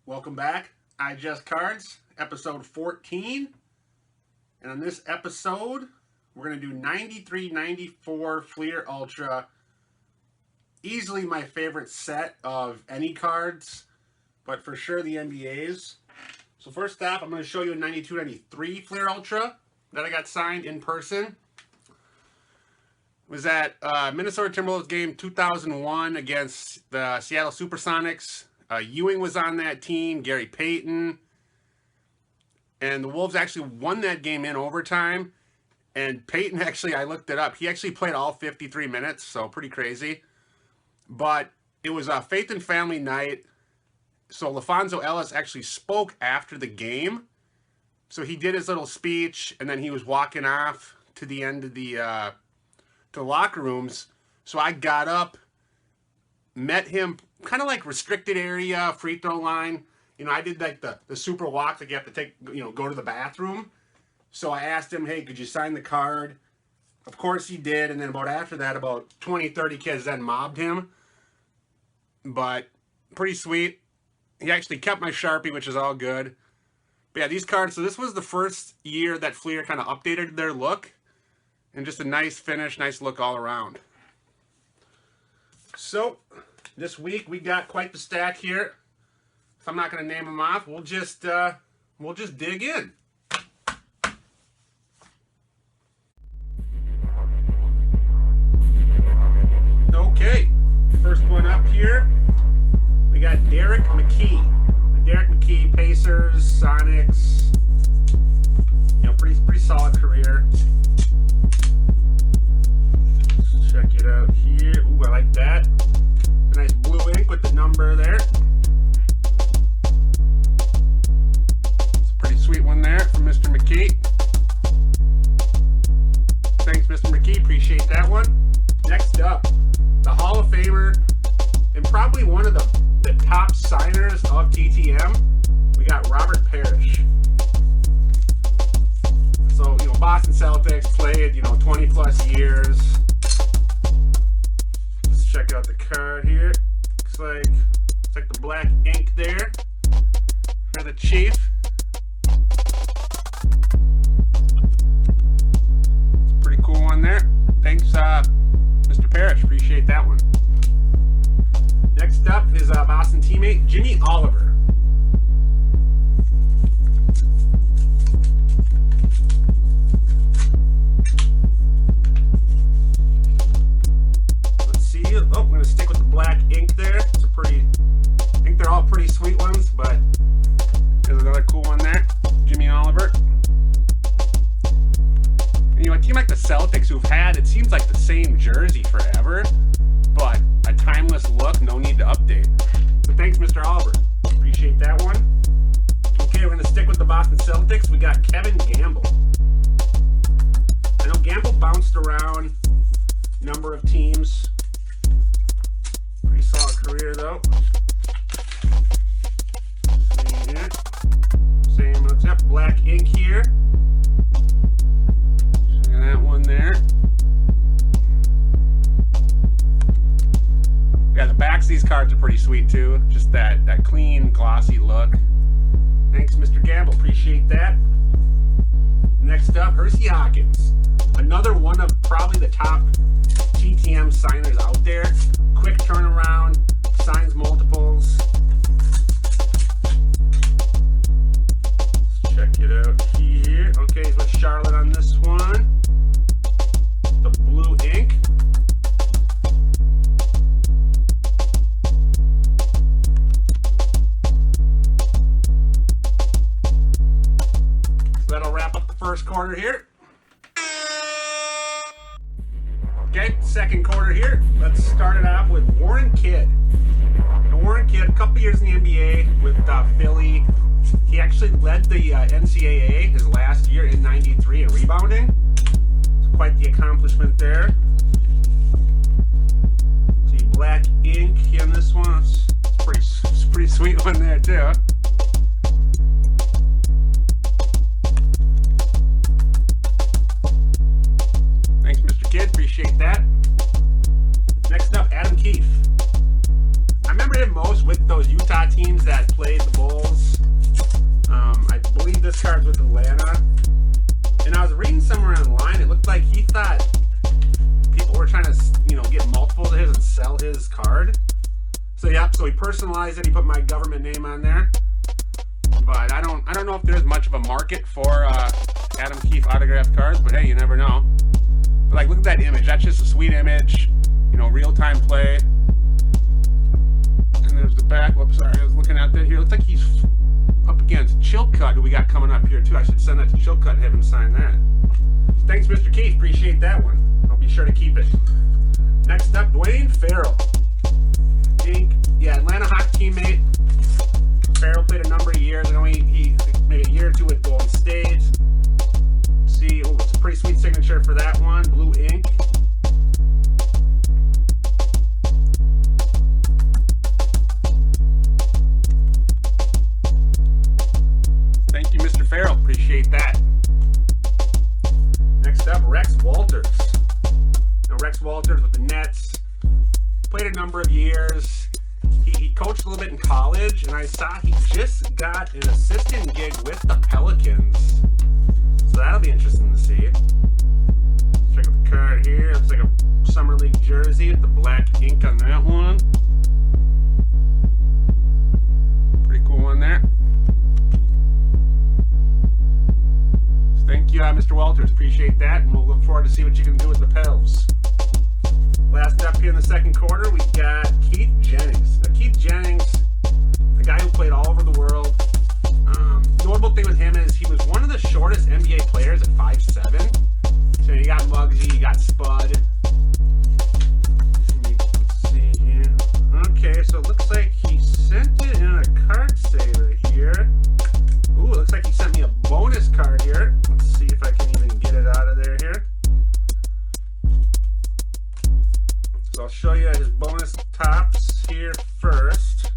Welcome back. iJust Cards, episode 14. And on this episode, we're going to do 93-94 Fleer Ultra. Easily my favorite set of any cards, but for sure the NBA's. So first off, I'm going to show you a 92-93 Fleer Ultra that I got signed in person. It was at Minnesota Timberwolves game 2001 against the Seattle Supersonics. Ewing was on that team, Gary Payton. And the Wolves actually won that game in overtime. And Payton actually, I looked it up, he actually played all 53 minutes, so pretty crazy. But it was a Faith and Family night. So LaFonso Ellis actually spoke after the game. So he did his little speech, and then he was walking off to the end of the locker rooms. So I got up, met him, kind of like restricted area, free throw line. You know, I did like the super walk that you have to take, go to the bathroom. So I asked him, hey, could you sign the card? Of course he did. And then after that, about 20, 30 kids then mobbed him. But pretty sweet. He actually kept my Sharpie, which is all good. But yeah, these cards, so this was the first year that Fleer kind of updated their look. And just a nice finish, nice look all around. So this week we got quite the stack here. So I'm not going to name them off. We'll just dig in. Okay, first one up here, we got Derek McKee. Derek McKee, Pacers, Sonics. Pretty solid career. Let's check it out here. Ooh, I like that. A nice blue ink with the number there. It's a pretty sweet one there from Mr. McKee. Thanks, Mr. McKee. Appreciate that one. Next up, the Hall of Famer and probably one of the top signers of TTM. We got Robert Parrish. So, Boston Celtics played, 20 plus years. Let's check out the card here. Looks like the black ink there for the Chief. It's a pretty cool one there. Thanks, Mr. Parrish. Appreciate that one. Next up is Boston teammate Jimmy Oliver. I'm going to stick with the black ink there. I think they're all pretty sweet ones, but there's another cool one there. Jimmy Oliver. And, a team like the Celtics who've had, it seems like the same jersey forever, but a timeless look, no need to update. So thanks, Mr. Oliver. Appreciate that one. Okay, we're going to stick with the Boston Celtics. We got Kevin Gamble. I know Gamble bounced around a number of teams. Pretty solid career, though. Same here. Same, except black ink here. Look at that one there. Yeah, the backs of these cards are pretty sweet, too. Just that clean, glossy look. Thanks, Mr. Gamble. Appreciate that. Next up, Hersey Hawkins. Another one of probably the top TTM signers out there. Quick turnaround, signs multiples. Let's check it out here. Okay, he's with Charlotte on this one. The blue ink. So that'll wrap up the first quarter here. Okay, second quarter here. Let's start it off with Warren Kidd. Now, Warren Kidd, a couple years in the NBA with Philly. He actually led the NCAA his last year in '93 in rebounding. It's quite the accomplishment there. See, black ink in this one. It's a pretty sweet one there too. somewhere online. It looked like he thought people were trying to, get multiples of his and sell his card. So so he personalized it. He put my government name on there. But I don't know if there's much of a market for Adam Keefe autographed cards. But hey, you never know. But like, look at that image. That's just a sweet image. Real-time play. And there's the back. Whoops, sorry, I was looking at that here. Looks like he's up against Chilcutt, who we got coming up here too. I should send that to Chilcutt and have him sign that. Thanks, Mr. Keefe. Appreciate that one. I'll be sure to keep it. Next up, Dwayne Farrell. Atlanta Hawk teammate. Farrell played a number of years. I know he made a year or two with Golden State. See, it's a pretty sweet signature for that one. Blue ink. Thank you, Mr. Farrell. Appreciate that. Next up, Rex Walters. Rex Walters with the Nets. Played a number of years. He coached a little bit in college, and I saw he just got an assistant gig with the Pelicans. So that'll be interesting to see. Let's check out the card here. Looks like a Summer League jersey with the black ink on that one. Pretty cool one there. Thank you, Mr. Walters. Appreciate that, and we'll look forward to see what you can do with the Pels. Last up here in the second quarter, we got Keith Jennings. Now, Keith Jennings, the guy who played all over the world. Notable thing with him is he was one of the shortest NBA players at 5'7". So you got Muggsy, you got Spud. Let's see here. Okay, so it looks like he sent it in a card saver here. Ooh, it looks like he sent me a bonus card here. Let's see if I can even get it out of there here. So I'll show you his bonus tops here first.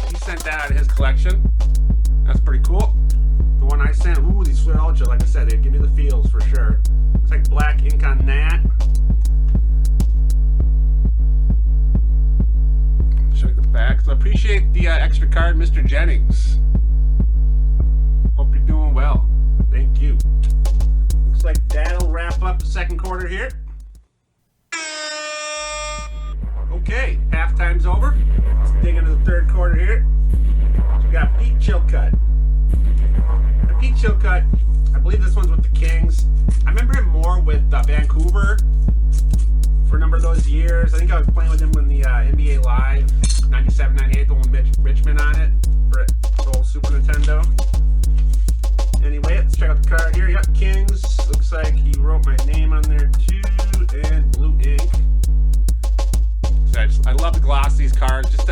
He sent that out of his collection. That's pretty cool. The one I sent, these Fleer Ultra, like I said, they give me the feels for sure. Looks like black ink on that. I'll show you the back. So I appreciate the extra card, Mr. Jennings. Hope you're doing well. Thank you. Looks like that'll wrap up the second quarter here. Okay, halftime's over. Let's dig into the third quarter here. So we got Pete Chilcutt. Now, Pete Chilcutt, I believe this one's with the Kings. I remember him more with Vancouver for a number of those years. I think I was playing with him when the NBA Live 97, 98, the one with Richmond on it for the old Super Nintendo. Anyway, let's check out the card here. Yep, Kings. Looks like he wrote my name on there too, and blue ink. I love the gloss of these cards. Just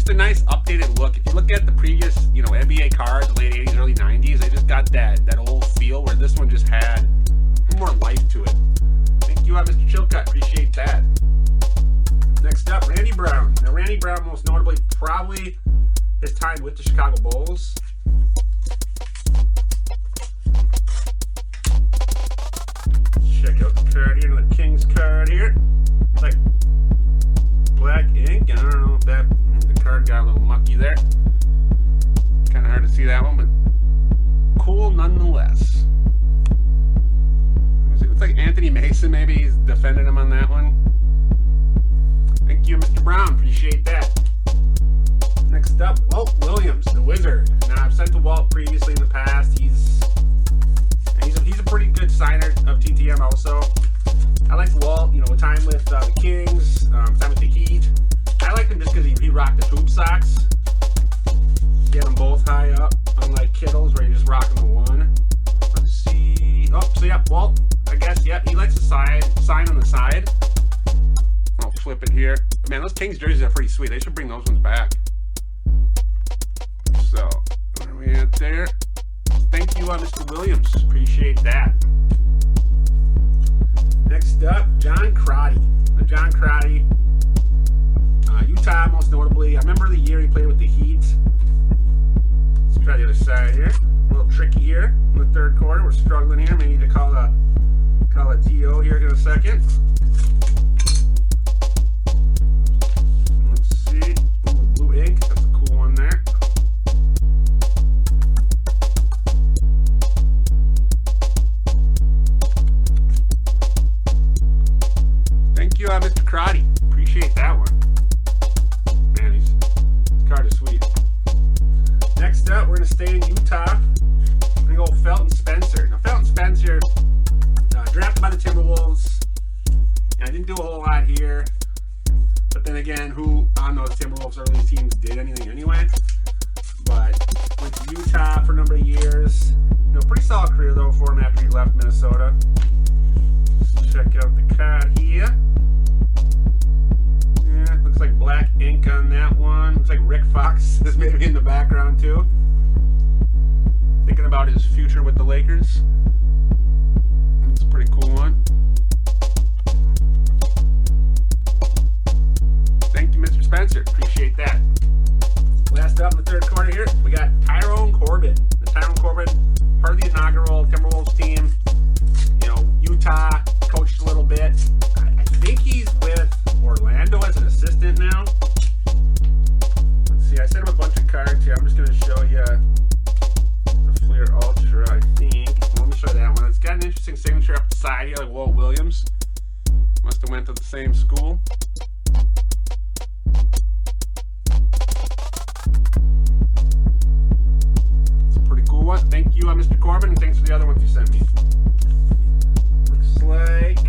a nice updated look. If you look at the previous, NBA cards, late 80s, early 90s, they just got that old feel, where this one just had more life to it. Thank you, Mr. Chilcutt. Appreciate that. Next up, Randy Brown. Now, Randy Brown, most notably, probably his time with the Chicago Bulls. Check out the card here, the Kings card here. It's like black ink, and I don't know if the card got a little mucky there. Kind of hard to see that one, but cool nonetheless. It looks like Anthony Mason, maybe he's defending him on that one. Thank you, Mr. Brown. Appreciate that. Next up, Walt Williams, the Wizard. Now, I've sent to Walt previously in the past. He's a pretty good signer of TTM also. I like Walt, time with the Kings, time with the Heat. I liked him just because he rocked the tube socks. He had them both high up, unlike Kittle's where you're just rocking the one. Let's see. Oh, so yeah, Walt, I guess, yeah, he likes to sign on the side. I'll flip it here. Man, those Kings jerseys are pretty sweet. They should bring those ones back. So, what are we at there? Thank you, Mr. Williams. Appreciate that. Next up, John Crotty. John Crotty, Utah, most notably. I remember the year he played with the Heat. Let's try the other side here. A little tricky here in the third quarter. We're struggling here. May need to call a TO here in a second. Let's see. Ooh, blue ink. That's a cool one there. again, who on those Timberwolves early teams did anything anyway. But went to Utah for a number of years. You know, pretty solid career though for him after he left Minnesota. Let's check out the card here. Yeah, looks like black ink on that one. Looks like Rick Fox is maybe in the background too. Thinking about his future with the Lakers. It's a pretty cool one. Thank you, Mr. Spencer. Appreciate that. Last up in the third quarter here, we got Tyrone Corbett. The Tyrone Corbett, part of the inaugural Timberwolves team. You know, Utah, coached a little bit. I think he's with Orlando as an assistant now. Let's see, I sent him a bunch of cards here. I'm just going to show you the Fleer Ultra, I think. Let me show you that one. It's got an interesting signature up the side here, like Walt Williams. Must have went to the same school. One. Thank you, Mr. Corbin, and thanks for the other ones you sent me. Looks like...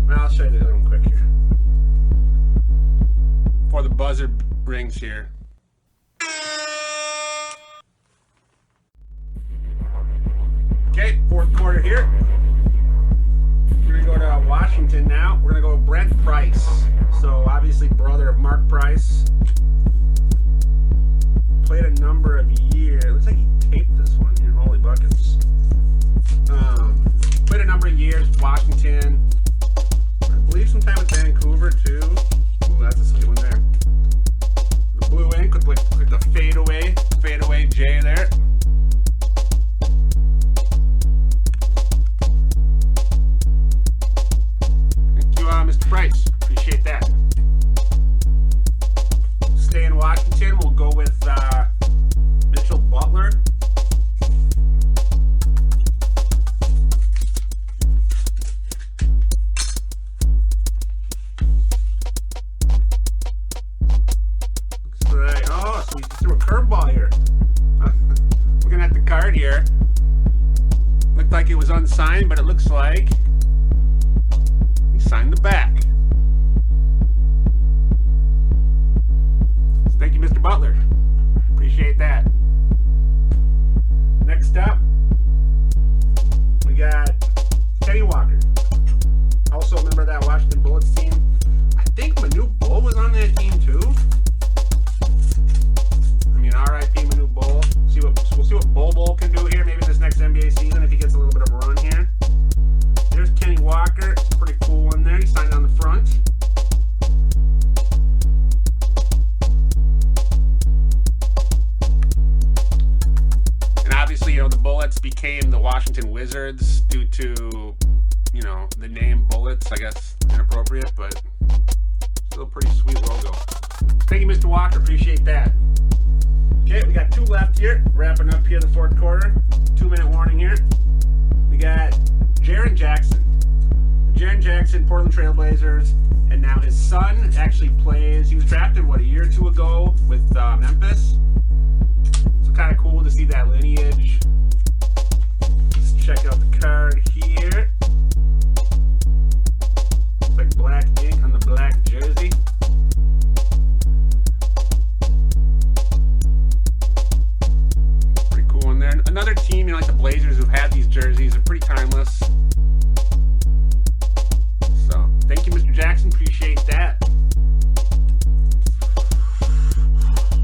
Well, I'll show you the other one quick here. Before the buzzer rings here. Okay, fourth quarter here. We're going to go to Washington now. We're going to go with Brent Price. So, obviously, brother of Mark Price. Played a number of years. Looks like he taped this one here. Holy buckets. Played a number of years. Washington. I believe sometime with Vancouver too. Ooh, that's a sweet one there. The blue ink with like the fadeaway J there. Thank you, Mr. Price. Appreciate that. Stay in Washington. We'll go with Mitchell Butler. Looks like, oh, so he threw a curveball here. Looking at the card here. Looked like it was unsigned, but it looks like he signed the back. Thank you, Mr. Butler. Appreciate that. Next up, we got Kenny Walker. Also a member of that Washington Bullets team. I think Manu Bull was on that team too. I mean, R.I.P. Manu Bull. We'll see what Bull can do here. Maybe this next NBA season if he gets a little bit of a run here. There's Kenny Walker. It's a pretty cool one there. He signed on the front. Obviously, you know, the Bullets became the Washington Wizards due to, you know, the name Bullets. I guess inappropriate, but still a pretty sweet logo. Thank you, Mr. Walker. Appreciate that. Okay, we got two left here. Wrapping up here the fourth quarter. 2-minute warning here. We got Jaren Jackson. Jaren Jackson, Portland Trailblazers, and now his son actually plays. He was drafted, what, a year or two ago with Memphis. Kind of cool to see that lineage. Let's check out the card here. It's like black ink on the black jersey. Pretty cool one there. Another team, you know, like the Blazers, who've had these jerseys, are pretty timeless. So, thank you, Mr. Jackson. Appreciate that.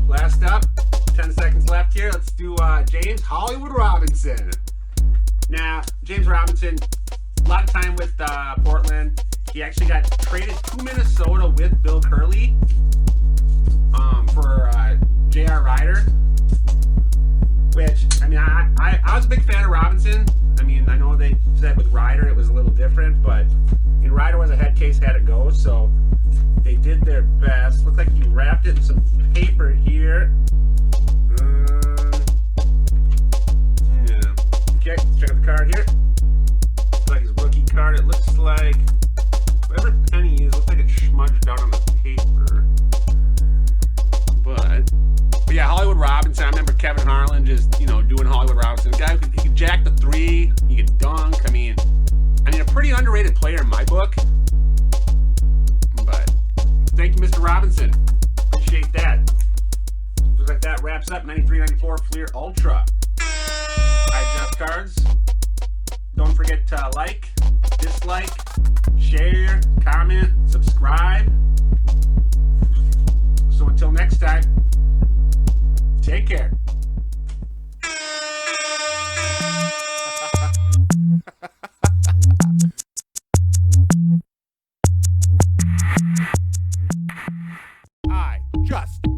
Last up. 10 seconds left here. Let's do James Hollywood Robinson. Now, James Robinson, a lot of time with Portland. He actually got traded to Minnesota with Bill Curley for J.R. Rider. Which, I mean, I was a big fan of Robinson. I mean, I know they said with Rider it was a little different, but I mean, Rider was a head case, had to go, so they did their best. Looks like he wrapped it in some paper here. Okay, let's check out the card here. Looks like his rookie card. It looks like whatever pen he used, looks like it's smudged out on the paper. But yeah, Hollywood Robinson. I remember Kevin Harlan just, you know, doing Hollywood Robinson. The guy who could jack the three, he could dunk. I mean, a pretty underrated player in my book. But Thank you, Mr. Robinson. Appreciate that. Looks like that wraps up 93-94 Fleer Ultra. iJust cards. Don't forget to like, dislike, share, comment, subscribe. So until next time, take care. iJust.